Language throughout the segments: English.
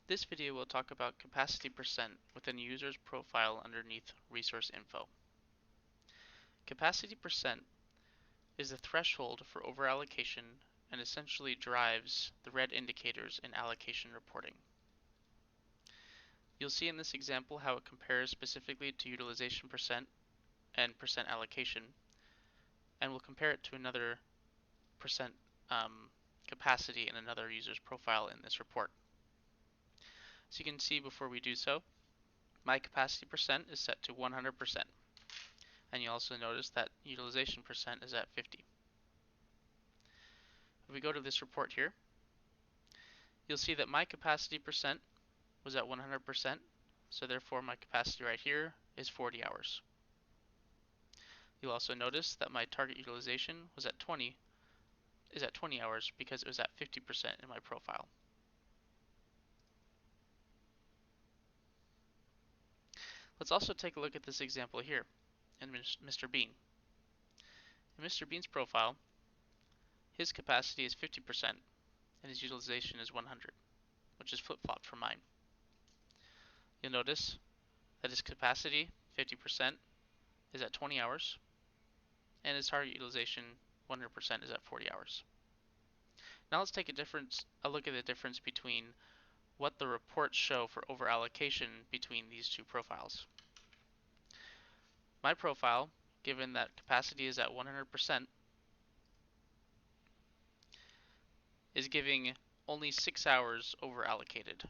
This video will talk about capacity percent within a user's profile underneath resource info. Capacity percent is the threshold for overallocation and essentially drives the red indicators in allocation reporting. You'll see in this example how it compares specifically to utilization percent and percent allocation, and we'll compare it to another percent capacity in another user's profile in this report. So you can see before we do so, my capacity percent is set to 100%. And you also notice that utilization percent is at 50. If we go to this report here, you'll see that my capacity percent was at 100%, so therefore my capacity right here is 40 hours. You'll also notice that my target utilization is at 20 hours because it was at 50% in my profile. Let's also take a look at this example here in Mr. Bean. In Mr. Bean's profile, his capacity is 50% and his utilization is 100, which is flip-flopped from mine. You'll notice that his capacity, 50%, is at 20 hours, and his target utilization, 100%, is at 40 hours. Now let's take a look at the difference between what the reports show for overallocation between these two profiles. My profile, given that capacity is at 100%, is giving only 6 hours overallocated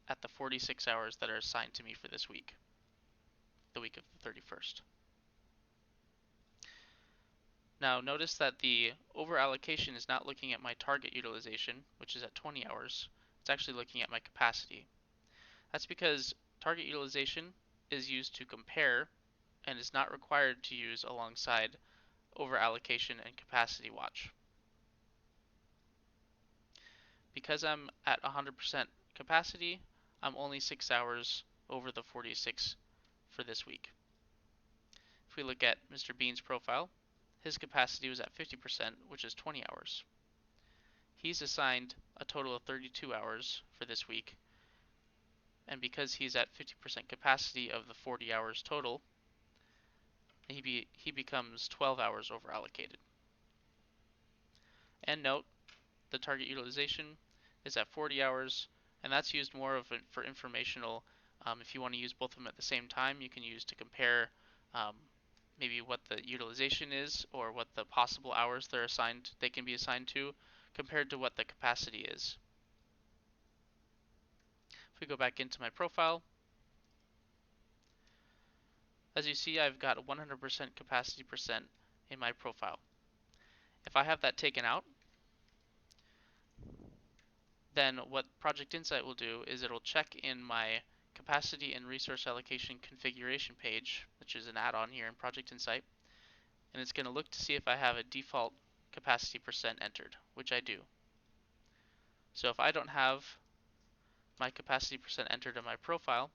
at the 46 hours that are assigned to me for this week, the week of the 31st. Now notice that the overallocation is not looking at my target utilization, which is at 20 hours. It's actually looking at my capacity. That's because target utilization is used to compare and is not required to use alongside overallocation and capacity watch. Because I'm at 100% capacity, I'm only 6 hours over the 46 for this week. If we look at Mr. Bean's profile, his capacity was at 50%, which is 20 hours. He's assigned a total of 32 hours for this week, and because he's at 50% capacity of the 40 hours total, he becomes 12 hours overallocated. And note, the target utilization is at 40 hours, and that's used more of for informational. If you want to use both of them at the same time, you can use to compare maybe what the utilization is or what the possible hours they can be assigned to compared to what the capacity is. If we go back into my profile, as you see, I've got 100% capacity percent in my profile. If I have that taken out, then what Project Insight will do is it'll check in my capacity and resource allocation configuration page, which is an add-on here in Project Insight, and it's going to look to see if I have a default capacity percent entered, which I do. So if I don't have my capacity percent entered in my profile,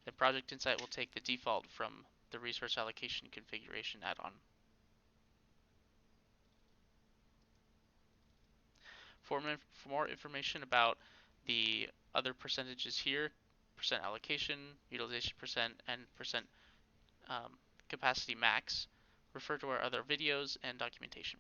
then Project Insight will take the default from the resource allocation configuration add-on. For more information about the other percentages here, percent allocation, utilization percent, and percent capacity max, refer to our other videos and documentation.